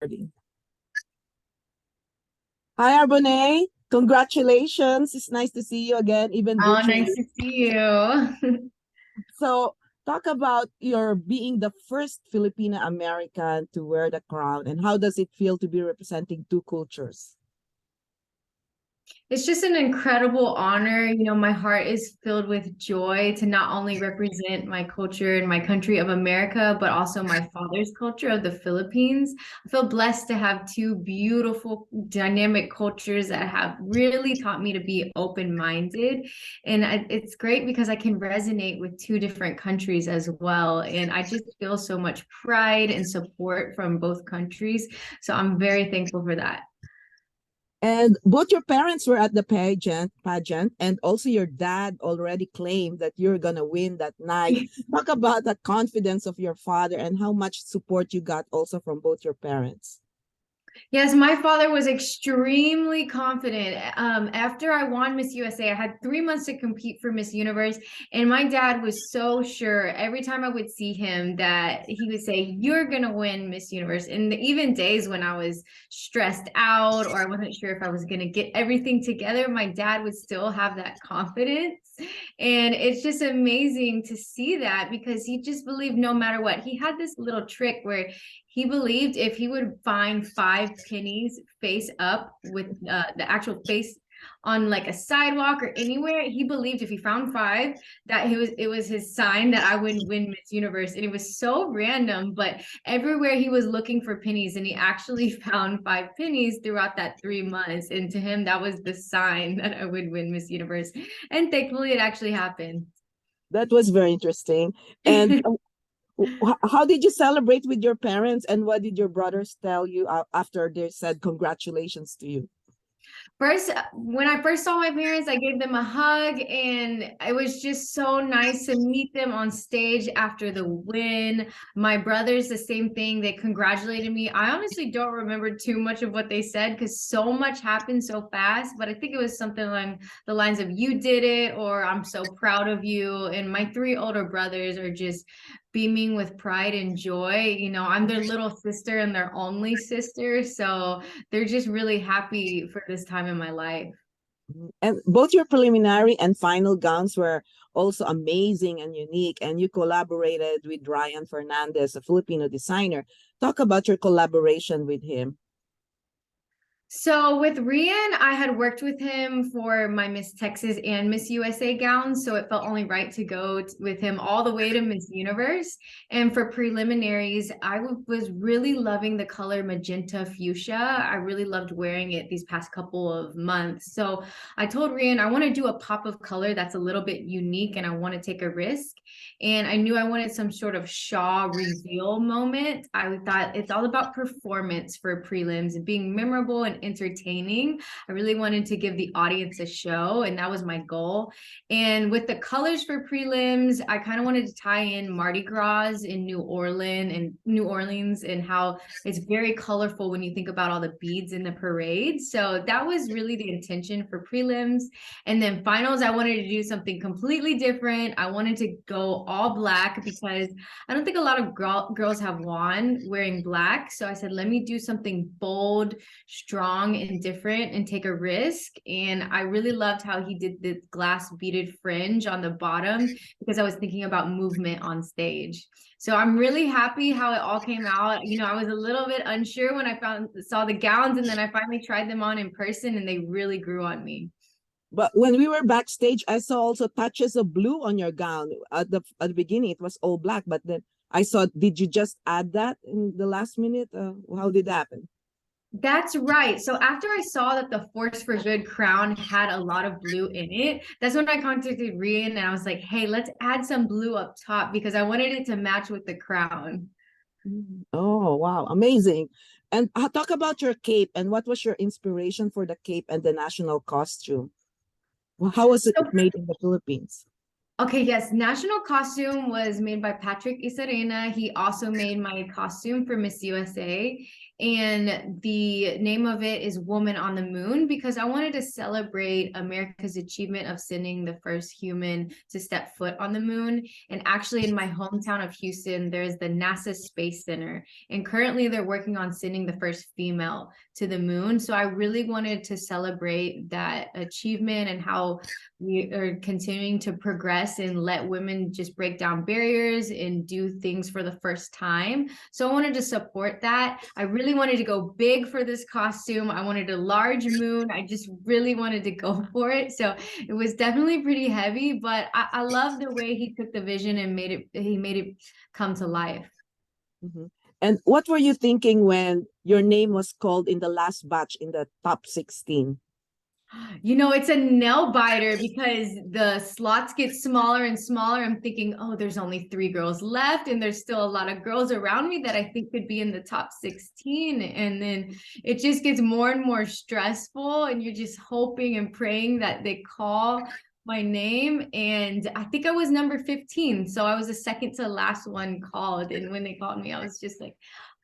Recording. Hi, R'BONNEY. Congratulations. It's nice to see you again, even Oh, virtually. nice to see you. So, talk about your being the first Filipino American to wear the crown, and how does it feel to be representing two cultures? It's just an incredible honor. My heart is filled with joy to not only represent my culture and my country of America, but also my father's culture of the Philippines. I feel blessed to have two beautiful, dynamic cultures that have really taught me to be open-minded. And it's great because I can resonate with two different countries as well. And I just feel so much pride and support from both countries. So I'm very thankful for that. And both your parents were at the pageant, and also your dad already claimed that you're gonna win that night. Talk about the confidence of your father and how much support you got also from both your parents. Yes, my father was extremely confident. After I won Miss USA, I had 3 months to compete for Miss Universe, and my dad was so sure every time I would see him that he would say, "You're gonna win Miss Universe." And even days when I was stressed out or I wasn't sure if I was gonna get everything together, my dad would still have that confidence. And it's just amazing to see that because he just believed no matter what. He had this little trick where he believed if he would find 5 pennies face up with the actual face on like a sidewalk or anywhere, he believed if he found 5 that it was his sign that I would win Miss Universe. And it was so random, but everywhere he was looking for pennies, and he actually found 5 pennies throughout that 3 months. And to him, that was the sign that I would win Miss Universe. And thankfully, it actually happened. That was very interesting. And how did you celebrate with your parents, and what did your brothers tell you after they said congratulations to you? First, when I first saw my parents, I gave them a hug, and it was just so nice to meet them on stage after the win. My brothers, the same thing. They congratulated me. I honestly don't remember too much of what they said because so much happened so fast, but I think it was something along the lines of "you did it" or "I'm so proud of you." And my 3 older brothers are just beaming with pride and joy. I'm their little sister and their only sister, so they're just really happy for this time in my life. And both your preliminary and final gowns were also amazing and unique. And you collaborated with Ryan Fernandez, a Filipino designer. Talk about your collaboration with him. So with Rian, I had worked with him for my Miss Texas and Miss USA gowns, so it felt only right to go with him all the way to Miss Universe. And for preliminaries, I was really loving the color magenta fuchsia. I really loved wearing it these past couple of months. So I told Rian I want to do a pop of color that's a little bit unique, and I want to take a risk. And I knew I wanted some sort of Shaw reveal moment. I thought it's all about performance for prelims and being memorable and entertaining. I really wanted to give the audience a show, and that was my goal. And with the colors for prelims, I kind of wanted to tie in Mardi Gras in New Orleans and how it's very colorful when you think about all the beads in the parade. So that was really the intention for prelims. And then finals, I wanted to do something completely different. I wanted to go all black because I don't think a lot of girls have won wearing black. So I said, let me do something bold, strong, and different and take a risk. And I really loved how he did the glass beaded fringe on the bottom because I was thinking about movement on stage. So I'm really happy how it all came out. I was a little bit unsure when I saw the gowns, and then I finally tried them on in person, and they really grew on me. But when we were backstage, I saw also touches of blue on your gown. At the beginning, it was all black, but then I saw. Did you just add that in the last minute? How did that happen? That's right. So after I saw that the Force for Good crown had a lot of blue in it, that's when I contacted Rian and I was like, hey, let's add some blue up top because I wanted it to match with the crown. Oh, wow, amazing! And talk about your cape, and what was your inspiration for the cape and the national costume? Well, how was it So made in the Philippines? okay, yes. National costume was made by Patrick Isarena. He also made my costume for Miss USA. And the name of it is Woman on the Moon, because I wanted to celebrate America's achievement of sending the first human to step foot on the moon. And actually, in my hometown of Houston, there's the NASA Space Center. And currently, they're working on sending the first female to the moon. So I really wanted to celebrate that achievement and how we are continuing to progress and let women just break down barriers and do things for the first time. So I wanted to support that. I really wanted to go big for this costume. I wanted a large moon. I just really wanted to go for it. So it was definitely pretty heavy, but I love the way he took the vision and he made it come to life. Mhm. And what were you thinking when your name was called in the last batch in the top 16? You know, it's a nail biter because the slots get smaller and smaller. I'm thinking, oh, there's only 3 girls left, and there's still a lot of girls around me that I think could be in the top 16. And then it just gets more and more stressful, and you're just hoping and praying that they call my name. And I think I was number 15. So I was the second to last one called. And when they called me, I was just like,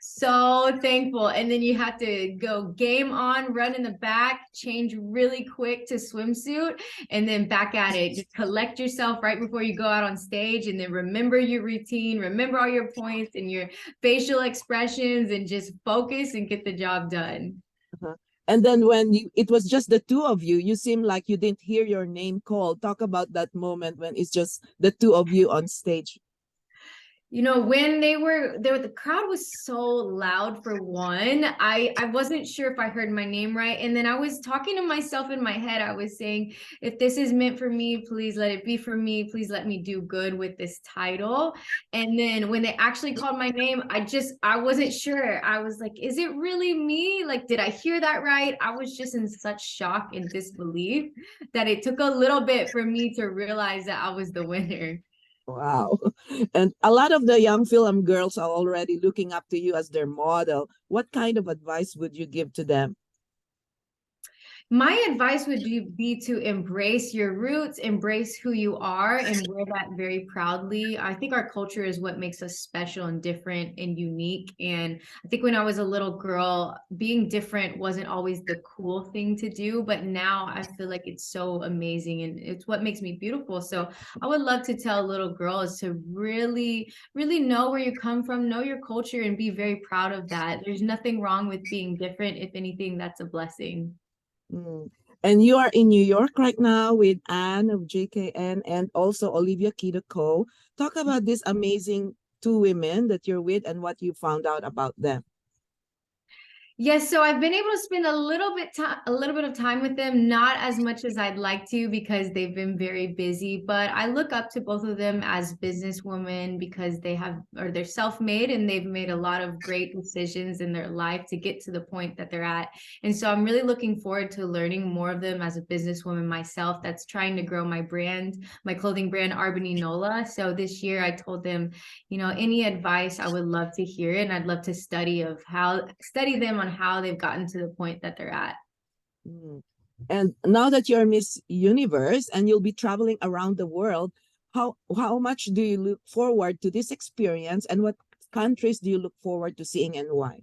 so thankful. And then you have to go game on, run in the back, change really quick to swimsuit, and then back at it. Just collect yourself right before you go out on stage, and then remember your routine, remember all your points and your facial expressions, and just focus and get the job done. Uh-huh. And then when it was just the two of you, you seem like you didn't hear your name called. Talk about that moment when it's just the two of you on stage. You know, when they were there, the crowd was so loud for one. I wasn't sure if I heard my name right. And then I was talking to myself in my head. I was saying, if this is meant for me, please let it be for me. Please let me do good with this title. And then when they actually called my name, I wasn't sure. I was like, is it really me? Like, did I hear that right? I was just in such shock and disbelief that it took a little bit for me to realize that I was the winner. Wow. And a lot of the young film girls are already looking up to you as their model. What kind of advice would you give to them? My advice would be to embrace your roots, embrace who you are, and wear that very proudly. I think our culture is what makes us special and different and unique. And I think when I was a little girl, being different wasn't always the cool thing to do, but now I feel like it's so amazing and it's what makes me beautiful. So I would love to tell little girls to really, really know where you come from, know your culture, and be very proud of that. There's nothing wrong with being different. If anything, that's a blessing. Mm. And you are in New York right now with Anne of JKN and also Olivia Kido. Talk about these amazing two women that you're with and what you found out about them. Yes, so I've been able to spend a little bit of time with them, not as much as I'd like to because they've been very busy, but I look up to both of them as businesswomen because they're self-made and they've made a lot of great decisions in their life to get to the point that they're at. And so I'm really looking forward to learning more of them as a businesswoman myself that's trying to grow my brand, my clothing brand, Arbany Nola. So this year I told them, you know, any advice I would love to hear it, and I'd love to study them on how they've gotten to the point that they're at. Mm. And now that you're Miss Universe and you'll be traveling around the world, how much do you look forward to this experience and what countries do you look forward to seeing and why?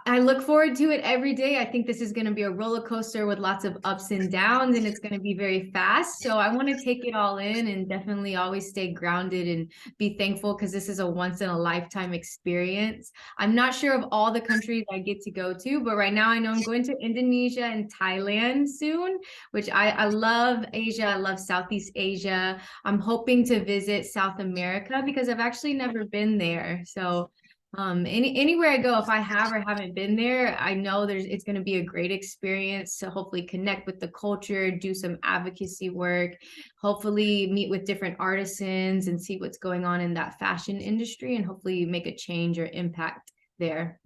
I look forward to it every day. I think this is going to be a roller coaster with lots of ups and downs, and it's going to be very fast. So I want to take it all in and definitely always stay grounded and be thankful because this is a once in a lifetime experience. I'm not sure of all the countries I get to go to, but right now I know I'm going to Indonesia and Thailand soon, which I love Asia. I love Southeast Asia. I'm hoping to visit South America because I've actually never been there. So anywhere I go, if I have or haven't been there, I know it's going to be a great experience to hopefully connect with the culture, do some advocacy work, hopefully meet with different artisans and see what's going on in that fashion industry, and hopefully make a change or impact there.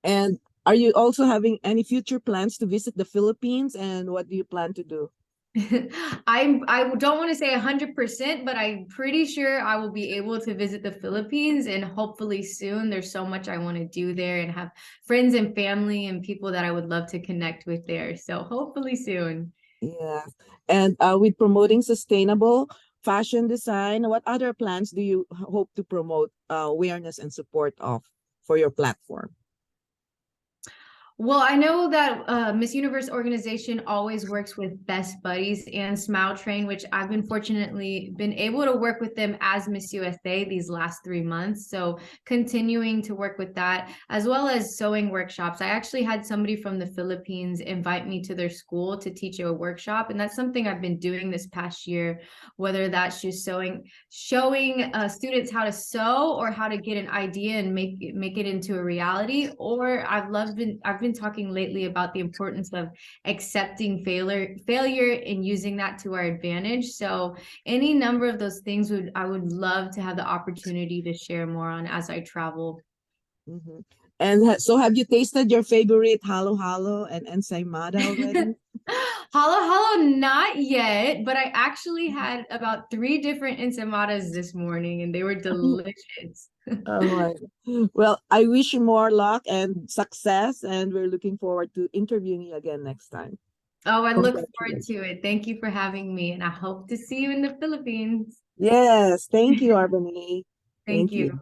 And are you also having any future plans to visit the Philippines and what do you plan to do? I don't want to say 100%, but I'm pretty sure I will be able to visit the Philippines and hopefully soon. There's so much I want to do there and have friends and family and people that I would love to connect with there. So hopefully soon. Yeah. And with promoting sustainable fashion design, what other plans do you hope to promote awareness and support of? for your platform? Well, I know that Miss Universe organization always works with Best Buddies and Smile Train, which I've been fortunately been able to work with them as Miss USA these last 3 months. So continuing to work with that, as well as sewing workshops. I actually had somebody from the Philippines invite me to their school to teach a workshop, and that's something I've been doing this past year, whether that's just showing students how to sew or how to get an idea and make it into a reality. Or I've been talking lately about the importance of accepting failure and using that to our advantage. So any number of those things I would love to have the opportunity to share more on as I travel. Mhm. And so have you tasted your favorite halo halo and ensaymada already? Halo halo, not yet, but I actually had about 3 different ensemadas this morning and they were delicious. Oh my. Well, I wish you more luck and success, and we're looking forward to interviewing you again next time. Oh, I look forward Congratulations. to it. Thank you for having me, and I hope to see you in the Philippines. Yes, thank you, Arbany. Thank Thank you. you.